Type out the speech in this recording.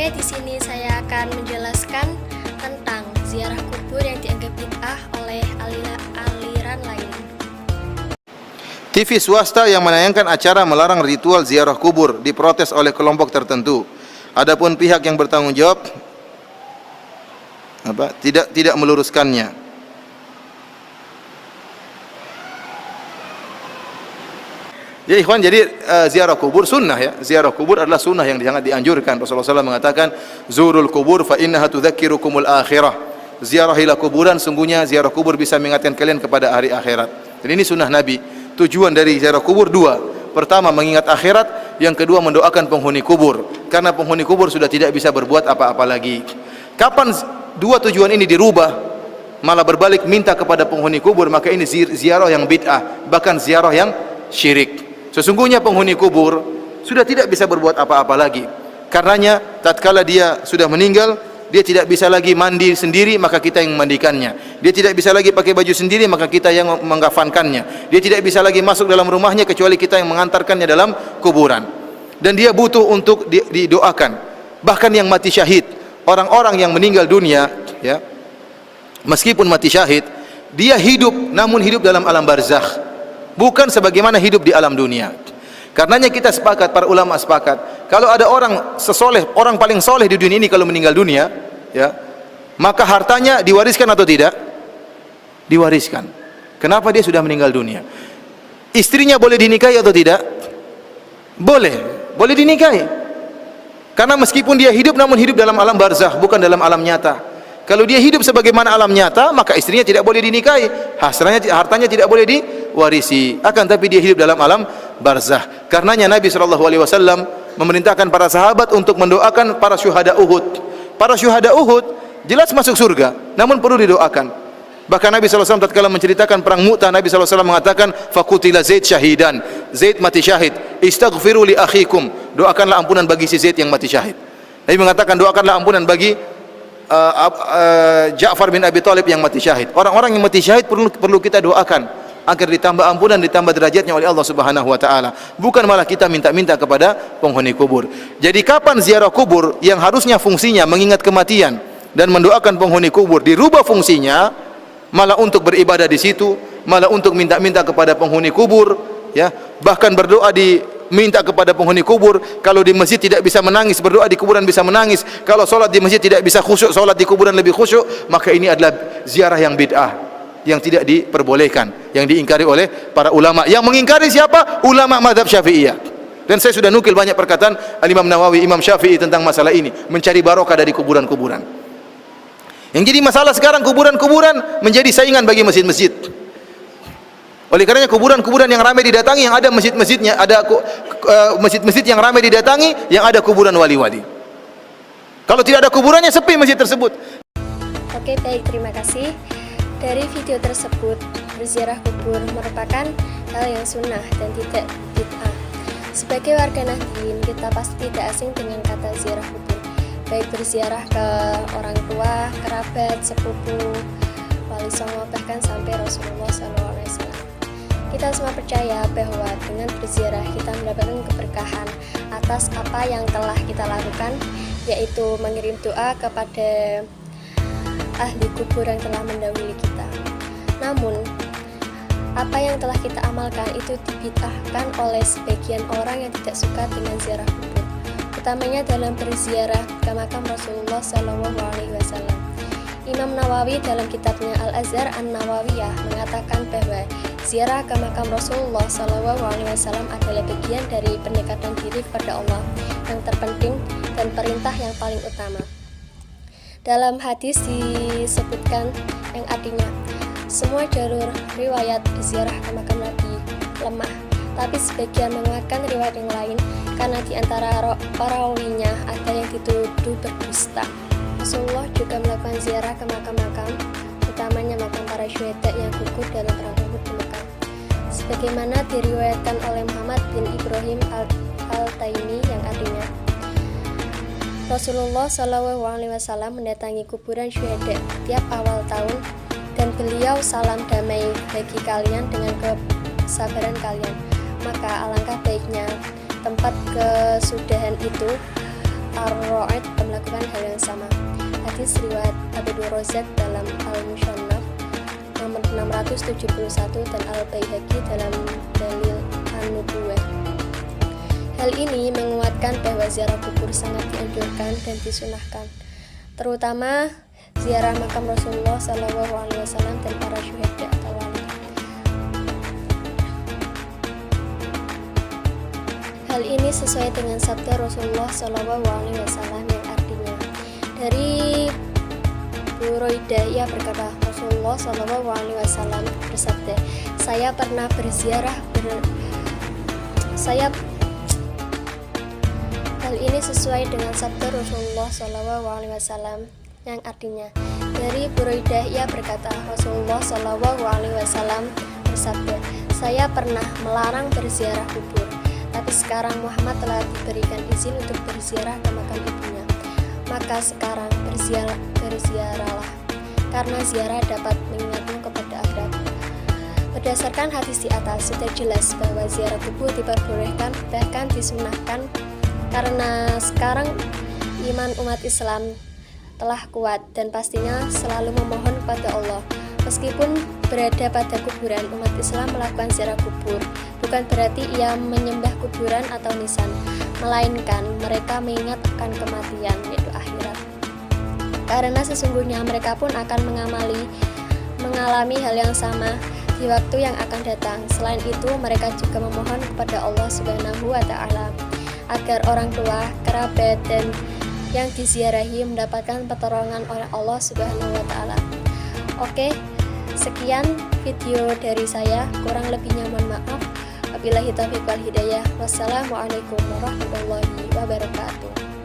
Oke, di sini saya akan menjelaskan tentang ziarah kubur yang dianggap bid'ah oleh aliran lain. TV swasta yang menayangkan acara melarang ritual ziarah kubur diprotes oleh kelompok tertentu. Adapun pihak yang bertanggung jawab tidak meluruskannya. Ya ikhwan, jadi ziarah kubur sunnah ya. Ziarah kubur adalah sunnah yang sangat dianjurkan. Rasulullah SAW mengatakan, "Zurul kubur fa innaha tudzakirukumul akhirah." Ziarahilah kuburan, sungguhnya ziarah kubur bisa mengingatkan kalian kepada hari akhirat. Dan ini sunnah Nabi. Tujuan dari ziarah kubur dua. Pertama, mengingat akhirat. Yang kedua, mendoakan penghuni kubur. Karena penghuni kubur sudah tidak bisa berbuat apa-apa lagi. Kapan dua tujuan ini dirubah, malah berbalik minta kepada penghuni kubur, maka ini ziarah yang bid'ah, bahkan ziarah yang syirik. Sesungguhnya penghuni kubur sudah tidak bisa berbuat apa-apa lagi. Karenanya tatkala dia sudah meninggal, dia tidak bisa lagi mandi sendiri, maka kita yang memandikannya. Dia tidak bisa lagi pakai baju sendiri, maka kita yang mengkafankannya. Dia tidak bisa lagi masuk dalam rumahnya kecuali kita yang mengantarkannya dalam kuburan. Dan dia butuh untuk didoakan. Bahkan yang mati syahid, orang-orang yang meninggal dunia, ya, meskipun mati syahid, dia hidup namun hidup dalam alam barzakh. Bukan sebagaimana hidup di alam dunia. Karenanya kita sepakat, para ulama sepakat, kalau ada orang sesoleh, orang paling soleh di dunia ini kalau meninggal dunia, ya, maka hartanya diwariskan atau tidak? Diwariskan. Kenapa dia sudah meninggal dunia? Istrinya boleh dinikahi atau tidak? Boleh dinikahi. Karena meskipun dia hidup namun hidup dalam alam barzakh, bukan dalam alam nyata. Kalau dia hidup sebagaimana alam nyata, maka istrinya tidak boleh dinikahi, hartanya tidak boleh diwarisi. Akan tapi dia hidup dalam alam barzakh. Karenanya Nabi SAW memerintahkan para sahabat untuk mendoakan para syuhada Uhud. Para syuhada Uhud jelas masuk surga, namun perlu didoakan. Bahkan Nabi SAW tatkala menceritakan perang Mu'tah, Nabi SAW mengatakan, "Fakutila Zaid syahidan." Zaid mati syahid. "Istaghfiru li akhikum." Doakanlah ampunan bagi si Zaid yang mati syahid. Nabi mengatakan, doakanlah ampunan bagi Ja'far bin Abi Thalib yang mati syahid. Orang-orang yang mati syahid perlu kita doakan agar ditambah ampunan, ditambah derajatnya oleh Allah Subhanahu wa taala. Bukan malah kita minta-minta kepada penghuni kubur. Jadi kapan ziarah kubur yang harusnya fungsinya mengingat kematian dan mendoakan penghuni kubur dirubah fungsinya malah untuk beribadah di situ, malah untuk minta-minta kepada penghuni kubur, ya, bahkan berdoa minta kepada penghuni kubur. Kalau di masjid tidak bisa menangis, berdoa di kuburan bisa menangis. Kalau sholat di masjid tidak bisa khusyuk, sholat di kuburan lebih khusyuk. Maka ini adalah ziarah yang bid'ah, yang tidak diperbolehkan, yang diingkari oleh para ulama. Yang mengingkari siapa? Ulama mazhab Syafi'iyah. Dan saya sudah nukil banyak perkataan Al-Imam Nawawi, Imam Syafi'i tentang masalah ini, mencari barokah dari kuburan-kuburan. Yang jadi masalah sekarang, kuburan-kuburan menjadi saingan bagi masjid-masjid. Oleh karenanya kuburan-kuburan yang ramai didatangi, yang ada masjid-masjidnya, ada masjid-masjid yang ramai didatangi, yang ada kuburan wali-wali. Kalau tidak ada kuburannya, sepi masjid tersebut. Oke, baik, terima kasih. Dari video tersebut, berziarah kubur merupakan hal yang sunnah dan tidak bid'ah. Sebagai warga Nahdien, kita pasti tidak asing dengan kata ziarah kubur, baik berziarah ke orang tua, kerabat, sepupu, wali songo, bahkan sampai Rasulullah SAW. Kita semua percaya bahwa dengan berziarah kita mendapatkan keberkahan atas apa yang telah kita lakukan, yaitu mengirim doa kepada ahli kubur yang telah mendahului kita. Namun, apa yang telah kita amalkan itu dibid'ahkan oleh sebagian orang yang tidak suka dengan ziarah kubur, utamanya dalam berziarah ke makam Rasulullah SAW. Imam Nawawi dalam kitabnya Al-Azhar An-Nawawiyah mengatakan bahwa ziarah ke makam Rasulullah SAW adalah bagian dari pendekatan diri kepada Allah yang terpenting dan perintah yang paling utama. Dalam hadis disebutkan yang artinya, semua jalur riwayat ziarah ke makam Nabi lemah, tapi sebagian menguatkan riwayat yang lain karena di antara perawinya ada yang dituduh berdusta. Rasulullah juga melakukan ziarah ke makam-makam, utamanya makam para syuhada yang gugur dalam perang Uhud di Mekah. Sebagaimana diriwayatkan oleh Muhammad bin Ibrahim Al-Taimi yang artinya, Rasulullah SAW mendatangi kuburan syuhada tiap awal tahun dan beliau salam damai bagi kalian dengan kesabaran kalian. Maka alangkah baiknya tempat kesudahan itu Ar-Ra'id melakukan hal yang sama. Hadis riwayat Abdul Razak dalam Al-Musannaf nomor 671 dan Al-Baihaqi dalam Dalil An-Nubuwah. Hal ini menguatkan bahwa ziarah kubur sangat dianjurkan dan disunahkan, terutama ziarah makam Rasulullah SAW dan para syuhada atau wali. Hal ini sesuai dengan sabda Rasulullah SAW yang artinya, dari Buraidah ia berkata, Rasulullah SAW bersabda, Hal ini sesuai dengan sabda Rasulullah SAW yang artinya, dari Buraidah ia berkata, Rasulullah SAW bersabda, saya pernah melarang berziarah kubur, tapi sekarang Muhammad telah diberikan izin untuk berziarah ke makam ibunya. Maka sekarang berziarahlah, karena ziarah dapat mengingatmu kepada akhirat. Berdasarkan hadis di atas, sudah jelas bahwa ziarah kubur diperbolehkan, bahkan disunahkan, karena sekarang iman umat Islam telah kuat dan pastinya selalu memohon kepada Allah. Meskipun berada pada kuburan, umat Islam melakukan ziarah kubur bukan berarti ia menyembah kuburan atau nisan, melainkan mereka mengingat akan kematian, yaitu akhirat. Karena sesungguhnya mereka pun akan mengalami hal yang sama di waktu yang akan datang. Selain itu, mereka juga memohon kepada Allah Subhanahu wa Ta'ala agar orang tua, kerabat, dan yang diziarahi mendapatkan pertolongan oleh Allah Subhanahu wa Ta'ala. Oke, sekian video dari saya, kurang lebihnya mohon maaf. Wabillahi taufiq wal hidayah. Wassalamualaikum warahmatullahi wabarakatuh.